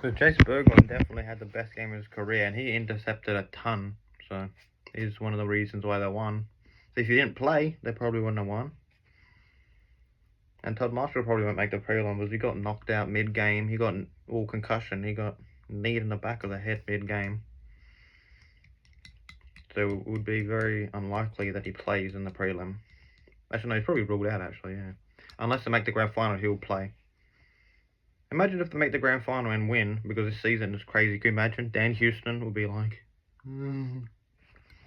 So Chase Berglund definitely had the best game of his career, and he intercepted a ton. So he's one of the reasons why they won. So if he didn't play, they probably wouldn't have won. And Todd Marshall probably won't make the prelim because he got knocked out mid-game. He got all concussion. He got kneed in the back of the head mid-game. So it would be very unlikely that he plays in the prelim. Actually, no, he's probably ruled out, actually, yeah. Unless they make the grand final, he'll play. Imagine if they make the grand final and win, because this season is crazy. Can you imagine? Dan Houston would be like, Dan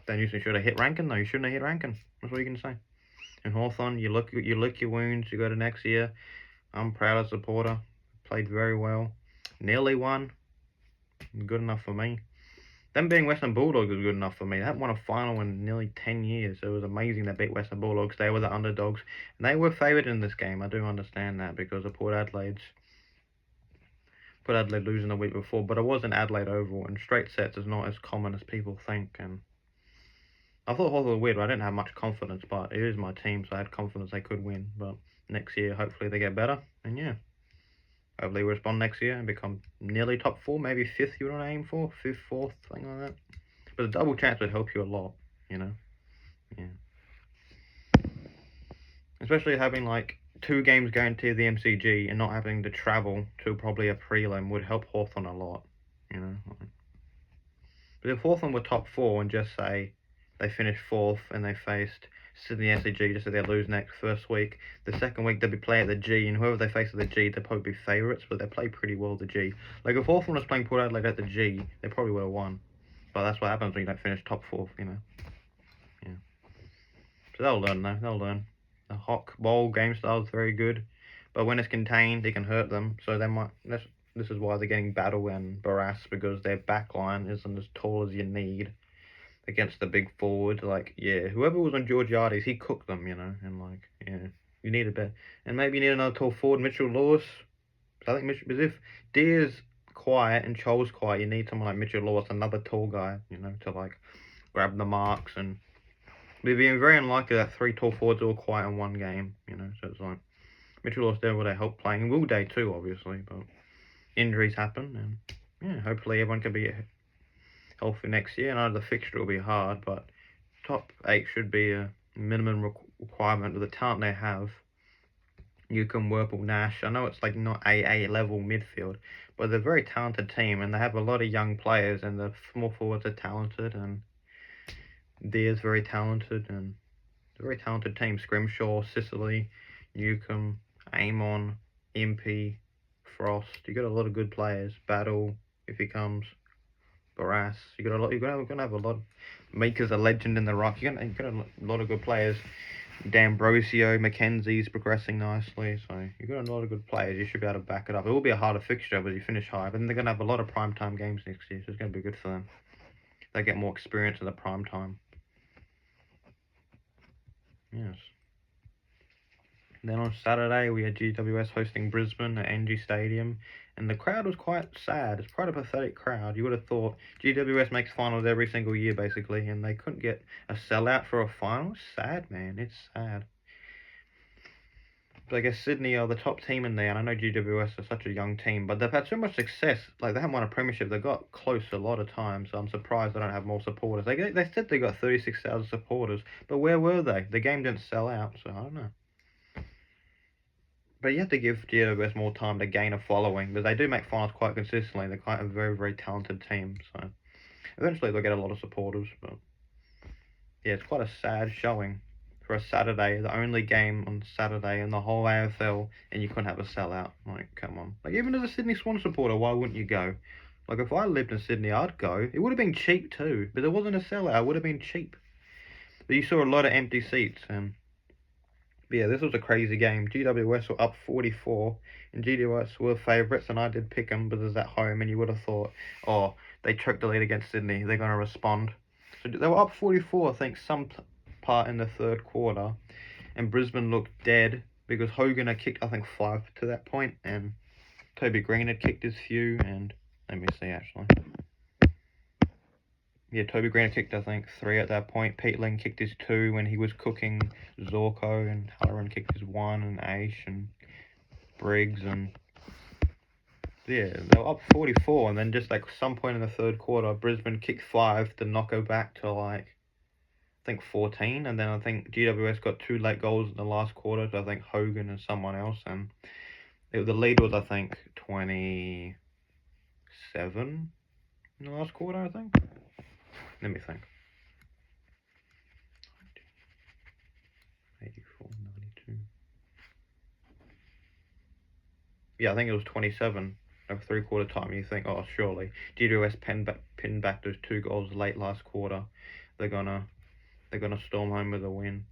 Houston should have hit Rankin, though. You shouldn't have hit Rankin. That's what you can say. And Hawthorn, you lick your wounds, you go to next year. I'm proud as a supporter. Played very well. Nearly won. Good enough for me. Them being Western Bulldogs was good enough for me. They haven't won a final in nearly 10 years. So it was amazing they beat Western Bulldogs. They were the underdogs. And they were favoured in this game. I do understand that because of Port Adelaide losing the week before. But it was an Adelaide Oval. And straight sets is not as common as people think. And I thought Hawthorn was weird, but I didn't have much confidence. But it is my team, so I had confidence they could win. But next year, hopefully they get better. And yeah. Hopefully we respond next year and become nearly top 4, maybe 5th you want to aim for, 5th, 4th, thing like that. But a double chance would help you a lot, you know? Yeah. Especially having like 2 games guaranteed at the MCG and not having to travel to probably a prelim would help Hawthorn a lot, you know? But if Hawthorn were top 4 and just say they finished 4th and they faced Sydney SCG, just so they lose next first week. The second week they'll be playing at the G, and whoever they face at the G, they'll probably be favourites, but they play pretty well at the G. Like if Hawthorn was playing Port Adelaide at the G, they probably would have won. But that's what happens when you don't finish top 4th, you know. Yeah. So they'll learn though, they'll learn. The Hock Bowl game style is very good, but when it's contained, it can hurt them. So they might. This is why they're getting Battle and Barras, because their back line isn't as tall as you need against the big forward. Like, yeah, whoever was on Georgiades, he cooked them, you know, and like, yeah, you need a bit, and maybe you need another tall forward, Mitchell Lewis. I think because if Deer's quiet and Chol's quiet, you need someone like Mitchell Lewis, another tall guy, you know, to like grab the marks. And it'd be very unlikely that 3 tall forwards are all quiet in one game, you know. So it's like Mitchell Lewis there would help playing, and Will Day too, obviously, but injuries happen, and yeah, hopefully everyone can be healthy next year. I know the fixture will be hard, but top 8 should be a minimum requirement with the talent they have. Newcombe, Werpel, Nash. I know it's like not AA level midfield, but they're a very talented team, and they have a lot of young players, and the small forwards are talented, and Deer's very talented, and it's a very talented team. Scrimshaw, Sicily, Newcombe, Amon, Impey, Frost. You got a lot of good players. Battle, if he comes. Barras, you got a lot. You're gonna have a lot. Maker's a legend in the rock. You got a lot of good players. D'Ambrosio, Mackenzie's progressing nicely, so you got a lot of good players. You should be able to back it up. It will be a harder fixture, but you finish high. But then they're gonna have a lot of primetime games next year, so it's gonna be good for them. They get more experience in the prime time. Yes. Then on Saturday, we had GWS hosting Brisbane at NG Stadium, and the crowd was quite sad. It's quite a pathetic crowd. You would have thought GWS makes finals every single year, basically, and they couldn't get a sellout for a final. It's sad, man. It's sad. But I guess Sydney are the top team in there, and I know GWS are such a young team, but they've had so much success. Like, they haven't won a premiership. They got close a lot of times, so I'm surprised they don't have more supporters. They said they got 36,000 supporters, but where were they? The game didn't sell out, so I don't know. But you have to give GWS more time to gain a following, because they do make finals quite consistently. They're quite a very, very talented team, so eventually they'll get a lot of supporters. But yeah, it's quite a sad showing for a Saturday, the only game on Saturday in the whole AFL, and you couldn't have a sellout. Like, come on. Like, even as a Sydney Swan supporter, why wouldn't you go? Like, if I lived in Sydney, I'd go. It would have been cheap too, but there wasn't a sellout. It would have been cheap. But you saw a lot of empty seats, and but yeah, this was a crazy game. GWS were up 44, and GWS were favourites, and I did pick them, but it's at home, and you would have thought, oh, they choked the lead against Sydney, they're going to respond. So they were up 44, I think, some part in the third quarter, and Brisbane looked dead, because Hogan had kicked, I think, 5 to that point, and Toby Green had kicked his few, and let me see, actually. Yeah, Toby Green kicked, I think, 3 at that point. Pete Ling kicked his 2 when he was cooking Zorko, and Halloran kicked his 1, and Aish, and Briggs, and Yeah, they were up 44, and then just like some point in the third quarter, Brisbane kicked 5 to knock her back to like I think 14, and then I think GWS got 2 late goals in the last quarter. So I think Hogan and someone else, and the lead was I think 27 in the last quarter. I think. Let me think. 84, 92. Yeah, I think it was 27 of 3/4 time. You think, oh, surely GWS pinned back those 2 goals late last quarter. They're gonna storm home with a win.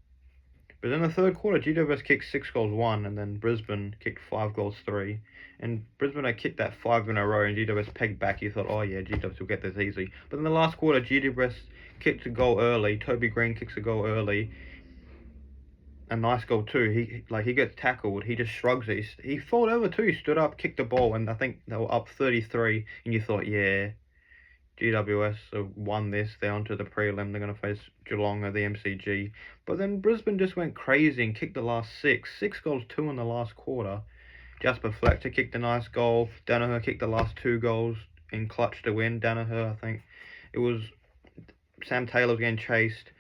But in the third quarter, GWS kicked 6 goals 1, and then Brisbane kicked 5 goals 3. And Brisbane had kicked that 5 in a row, and GWS pegged back. You thought, oh yeah, GWS will get this easy. But in the last quarter, GWS kicked a goal early. Toby Green kicks a goal early. A nice goal too. He gets tackled. He just shrugs it. He fell over too. He stood up, kicked the ball, and I think they were up 33. And you thought, yeah, GWS have won this. They're onto the prelim. They're going to face Geelong at the MCG. But then Brisbane just went crazy and kicked the last 6. 6 goals, 2 in the last quarter. Jasper Fletcher kicked a nice goal. Danaher kicked the last 2 goals in clutch to win. Danaher, I think. It was Sam Taylor was getting chased.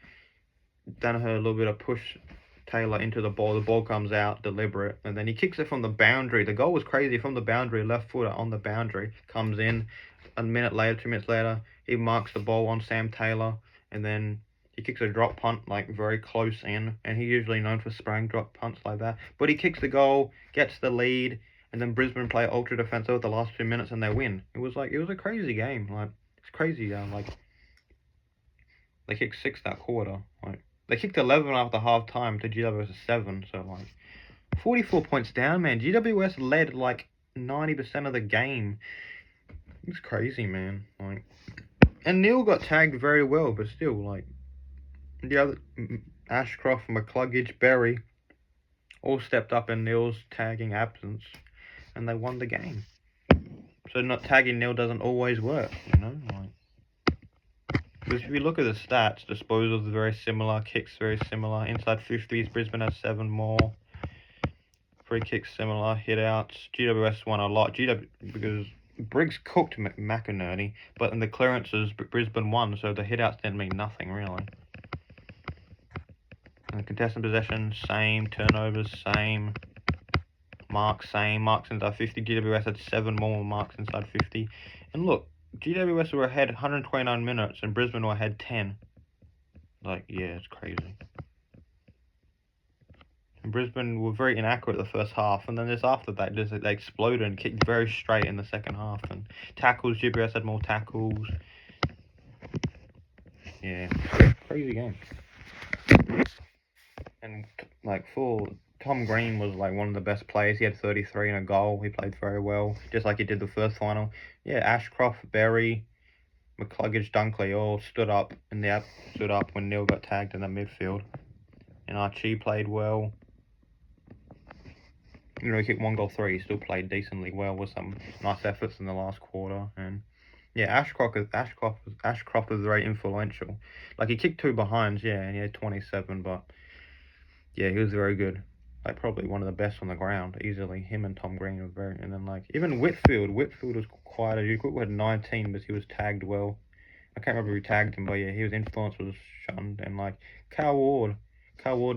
Danaher a little bit of push Taylor into the ball. The ball comes out, deliberate. And then he kicks it from the boundary. The goal was crazy from the boundary. Left footer on the boundary. Comes in. A minute later, 2 minutes later, he marks the ball on Sam Taylor, and then he kicks a drop punt like very close in, and he's usually known for spraying drop punts like that. But he kicks the goal, gets the lead, and then Brisbane play ultra defensive the last 2 minutes and they win. It was a crazy game. Like it's crazy. Like they kicked 6 that quarter. Like they kicked 11 after half time to GWS 7. So like 44 points down, man. GWS led like 90% of the game. It's crazy, man. Like, and Neil got tagged very well, but still, like, the other Ashcroft, McCluggage, Berry all stepped up in Neil's tagging absence, and they won the game. So not tagging Neil doesn't always work, you know. Like, because if you look at the stats, disposals are very similar, kicks very similar. Inside 50s, Brisbane has 7 more. Free kicks similar, hit outs. GWS won a lot. Because Briggs cooked McInerney, but in the clearances, Brisbane won, so the hitouts didn't mean nothing, really. And contested possession, same. Turnovers, same. Marks, same. Marks inside 50. GWS had 7 more marks inside 50. And look, GWS were ahead 129 minutes, and Brisbane were ahead 10. Like, yeah, it's crazy. And Brisbane were very inaccurate the first half, and then just after that, they exploded and kicked very straight in the second half. And tackles, GWS had more tackles. Yeah, crazy game. And like Tom Green was like one of the best players. He had 33 and a goal. He played very well, just like he did the first final. Yeah, Ashcroft, Berry, McCluggage, Dunkley all stood up, and they stood up when Neil got tagged in the midfield. And Archie played well. You know, he kicked 1 goal 3. He still played decently well with some nice efforts in the last quarter. And yeah, Ashcroft was very influential. Like he kicked 2 behinds, yeah, and he had 27, but yeah, he was very good. Like probably one of the best on the ground, easily. Him and Tom Green were very, and then like even Whitfield was quite a. Whitfield had 19, but he was tagged well. I can't remember who tagged him, but yeah, his influence was shunned. And like Cal Ward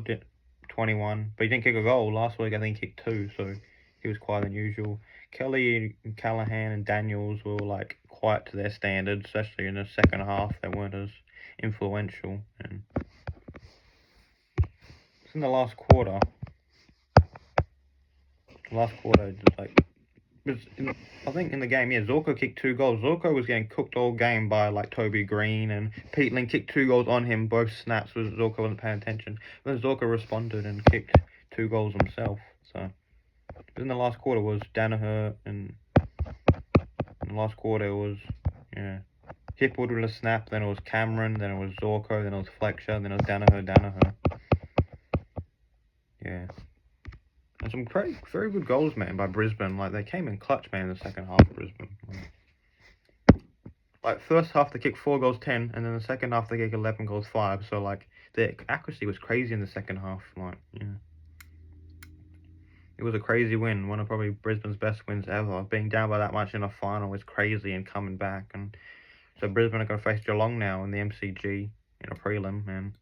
did 21, but he didn't kick a goal last week. I think he kicked 2, so he was quite unusual. Kelly and Callahan and Daniels were like quite to their standards, especially in the second half. They weren't as influential. And it's in the last quarter. Just like I think in the game, yeah, Zorko kicked 2 goals. Zorko was getting cooked all game by like Toby Green, and Peatling kicked 2 goals on him, both snaps, was Zorko wasn't paying attention. Then Zorko responded and kicked 2 goals himself. So, but in the last quarter was Danaher, and in the last quarter it was Hipwood with a snap, then it was Cameron, then it was Zorko, then it was Fletcher, then it was Danaher. Yeah. And some very good goals, man, by Brisbane. Like, they came in clutch, man, in the second half of Brisbane. Like, first half, they kicked 4 goals, 10, and then the second half, they kicked 11 goals, 5. So, like, the accuracy was crazy in the second half. Like, yeah. It was a crazy win, one of probably Brisbane's best wins ever. Being down by that much in a final is crazy, and coming back. And so Brisbane are going to face Geelong now in the MCG in a prelim, and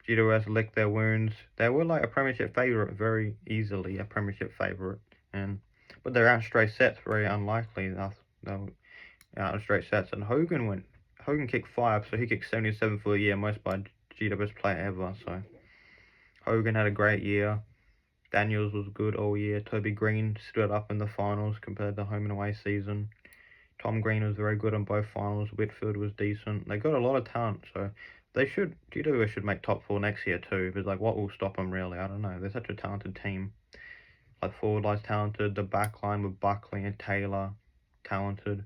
GWS licked their wounds. They were like a premiership favourite very easily, a premiership favourite, but they're out straight sets, very unlikely. They'll out in straight sets, and Hogan kicked 5, so he kicked 77 for the year, most by GWS player ever. So Hogan had a great year. Daniels was good all year. Toby Green stood up in the finals compared to home and away season. Tom Green was very good in both finals. Whitfield was decent. They got a lot of talent, so GWS should make top 4 next year too. But like, what will stop them really? I don't know. They're such a talented team. Like, forward line's talented. The back line with Buckley and Taylor, talented.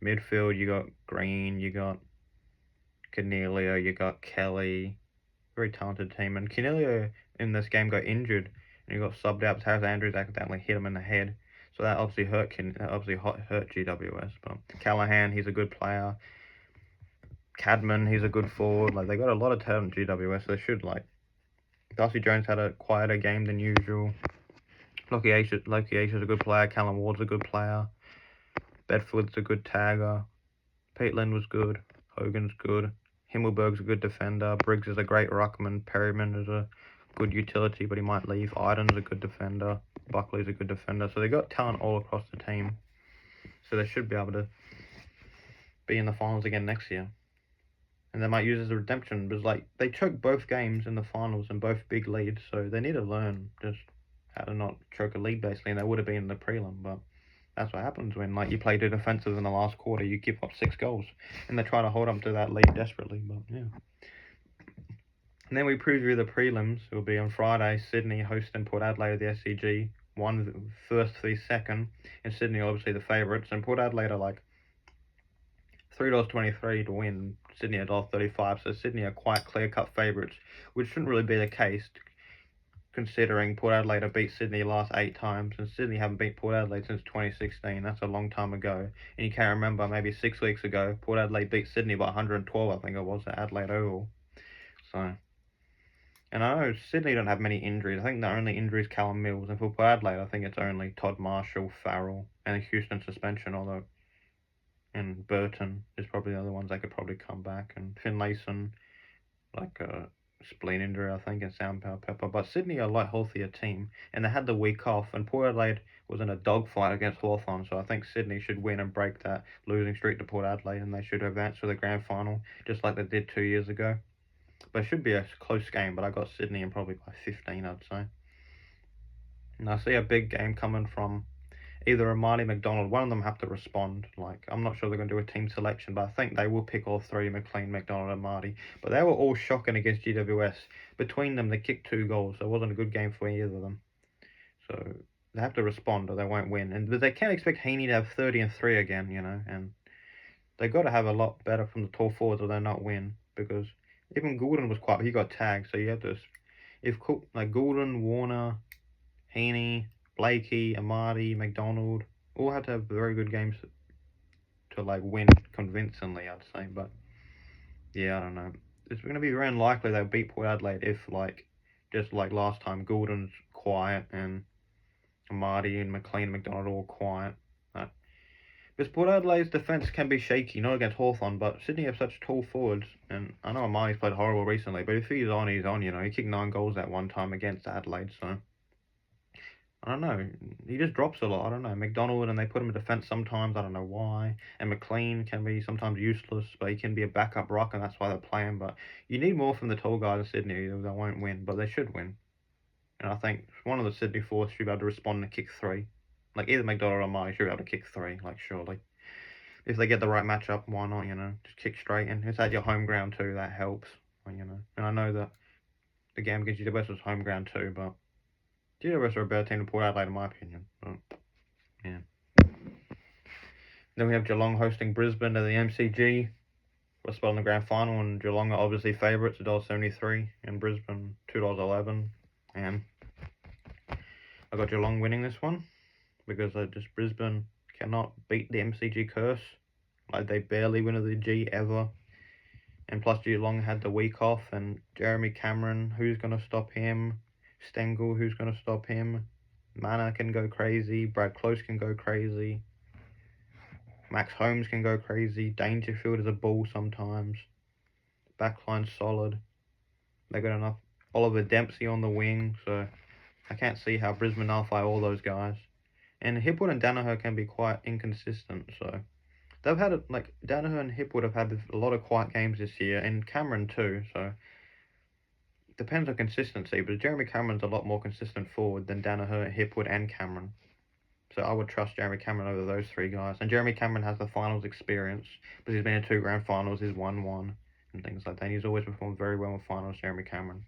Midfield, you got Green, you got Cornelio, you got Kelly. Very talented team. And Cornelio in this game got injured, and he got subbed out. Harris Andrews accidentally hit him in the head, so that obviously hurt GWS. But Callahan, he's a good player. Cadman, he's a good forward. Like, they got a lot of talent in GWS. So they should, like, Darcy Jones had a quieter game than usual. Loki Aisha's a good player. Callum Ward's a good player. Bedford's a good tagger. Pete Lind was good. Hogan's good. Himmelberg's a good defender. Briggs is a great ruckman. Perryman is a good utility, but he might leave. Iden's a good defender. Buckley's a good defender. So they got talent all across the team. So they should be able to be in the finals again next year. And they might use it as a redemption, because like, they choked both games in the finals and both big leads, so they need to learn just how to not choke a lead basically, and they would have been in the prelim, but that's what happens when like you play too defensive in the last quarter. You give up 6 goals, and they're trying to hold up to that lead desperately. But yeah. And then we preview the prelims. It will be on Friday. Sydney hosting Port Adelaide at the SCG. One first, 3 second, and Sydney obviously the favourites. And Port Adelaide are like $3.23 to win. Sydney at $1.35. So Sydney are quite clear-cut favourites, which shouldn't really be the case, considering Port Adelaide have beat Sydney last 8 times, and Sydney haven't beat Port Adelaide since 2016. That's a long time ago. And you can't remember, maybe 6 weeks ago, Port Adelaide beat Sydney by 112, I think it was, at Adelaide Oval. So, and I know Sydney don't have many injuries. I think the only injury is Callum Mills, and for Port Adelaide, I think it's only Todd Marshall, Farrell, and a Houston suspension, and Burton is probably the other ones that could probably come back, and Finlayson, like a spleen injury, I think, and Soundpower Pepper. But Sydney are a lot healthier team, and they had the week off, and Port Adelaide was in a dogfight against Hawthorn, so I think Sydney should win and break that losing streak to Port Adelaide, and they should advance to the grand final, just like they did 2 years ago. But it should be a close game, but I got Sydney in probably by 15, I'd say. And I see a big game coming from either Amadi, McDonald. One of them have to respond. Like, I'm not sure they're going to do a team selection, but I think they will pick all 3, McLean, McDonald, and Marty. But they were all shocking against GWS. Between them, they kicked 2 goals, so it wasn't a good game for either of them. So they have to respond or they won't win. And they can't expect Heaney to have 30 and 3 again, and they got to have a lot better from the tall forwards or they'll not win, because even Goulden was he got tagged, so you have to, if like Goulden, Warner, Heaney, Blakey, Amadi, McDonald all had to have very good games to like win convincingly, I'd say. But yeah, I don't know. It's going to be very unlikely they'll beat Port Adelaide if, like, just like last time, Goulden's quiet and Amadi and McLean and McDonald all quiet. Because Port Adelaide's defence can be shaky, not against Hawthorn, but Sydney have such tall forwards, and I know Amadi's played horrible recently, but if he's on, he's on, He kicked 9 goals that one time against Adelaide, so I don't know. He just drops a lot. I don't know. McDonald, and they put him in defence sometimes. I don't know why. And McLean can be sometimes useless, but he can be a backup rock, and that's why they're playing. But you need more from the tall guys in Sydney. They won't win, but they should win. And I think one of the Sydney forwards should be able to respond and kick 3. Like, either McDonald or Murray should be able to kick 3, like, surely. If they get the right matchup, why not, Just kick straight. And it's at your home ground too, that helps, And I know that the game against GWS was home ground too, but GWS are a better team than Port Adelaide, in my opinion. But, yeah. Then we have Geelong hosting Brisbane at the MCG. We're spot in the grand final, and Geelong are obviously favourites, $1.73, and Brisbane $2.11. And I got Geelong winning this one, because Brisbane cannot beat the MCG curse. Like, they barely win the G ever. And plus Geelong had the week off, and Jeremy Cameron, who's going to stop him? Stengel, who's going to stop him? Mana can go crazy. Brad Close can go crazy. Max Holmes can go crazy. Dangerfield is a bull sometimes. Backline's solid. They got enough. Oliver Dempsey on the wing, so I can't see how Brisbane nullify all those guys. And Hipwood and Danaher can be quite inconsistent, so they've had like Danaher and Hipwood have had a lot of quiet games this year, and Cameron too. So depends on consistency, but Jeremy Cameron's a lot more consistent forward than Danaher, Hipwood, and Cameron. So I would trust Jeremy Cameron over those three guys. And Jeremy Cameron has the finals experience, because he's been in 2 grand finals, he's won one, and things like that. And he's always performed very well in finals, Jeremy Cameron.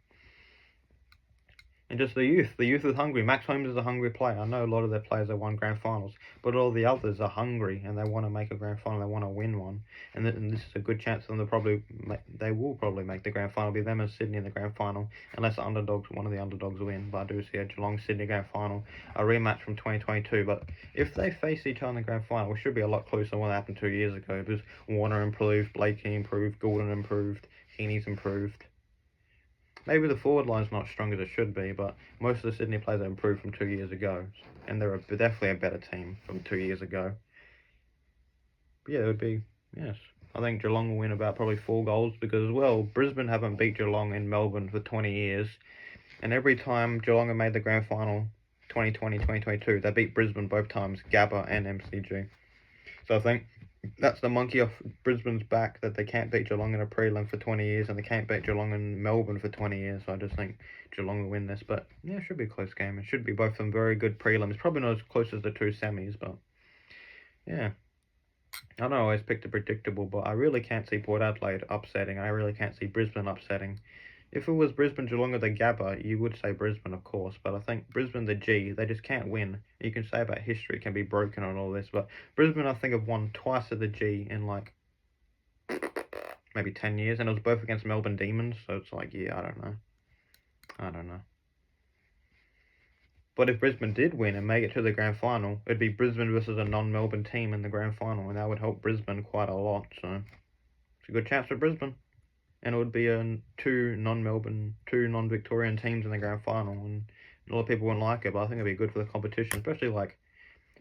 And just the youth is hungry. Max Holmes is a hungry player. I know a lot of their players have won grand finals, but all the others are hungry and they want to make a grand final. They want to win one, and this is a good chance for them to they will probably make the grand final. Be them and Sydney in the grand final, unless one of the underdogs win. But I do see a Geelong Sydney grand final, a rematch from 2022. But if they face each other in the grand final, it should be a lot closer than what happened 2 years ago. Because Warner improved, Blakey improved, Gordon improved, Heaney's improved. Maybe the forward line's not as strong as it should be, but most of the Sydney players have improved from 2 years ago, and they're definitely a better team from 2 years ago. But yeah, it would be, yes. I think Geelong will win about probably 4 goals, because as well, Brisbane haven't beat Geelong in Melbourne for 20 years, and every time Geelong have made the grand final, 2020, 2022, they beat Brisbane both times, Gabba and MCG. So I think that's the monkey off Brisbane's back, that they can't beat Geelong in a prelim for 20 years, and they can't beat Geelong in Melbourne for 20 years. So I just think Geelong will win this. But yeah, it should be a close game. It should be both of them very good prelims. Probably not as close as the 2 semis, but yeah. I don't always pick the predictable, but I really can't see Port Adelaide upsetting. I really can't see Brisbane upsetting. If it was Brisbane, Geelong, or the Gabba, you would say Brisbane, of course. But I think Brisbane, the G, they just can't win. You can say about history can be broken on all this, but Brisbane, I think, have won twice at the G in like maybe 10 years, and it was both against Melbourne Demons. So it's like, yeah, I don't know. But if Brisbane did win and make it to the grand final, it'd be Brisbane versus a non-Melbourne team in the grand final, and that would help Brisbane quite a lot. So it's a good chance for Brisbane. And it would be 2 non-Victorian teams in the grand final, and a lot of people wouldn't like it, but I think it'd be good for the competition, especially like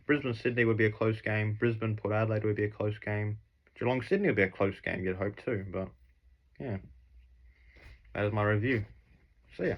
Brisbane Sydney would be a close game, Brisbane Port Adelaide would be a close game, Geelong Sydney would be a close game, you'd hope too. But yeah, that is my review. See ya.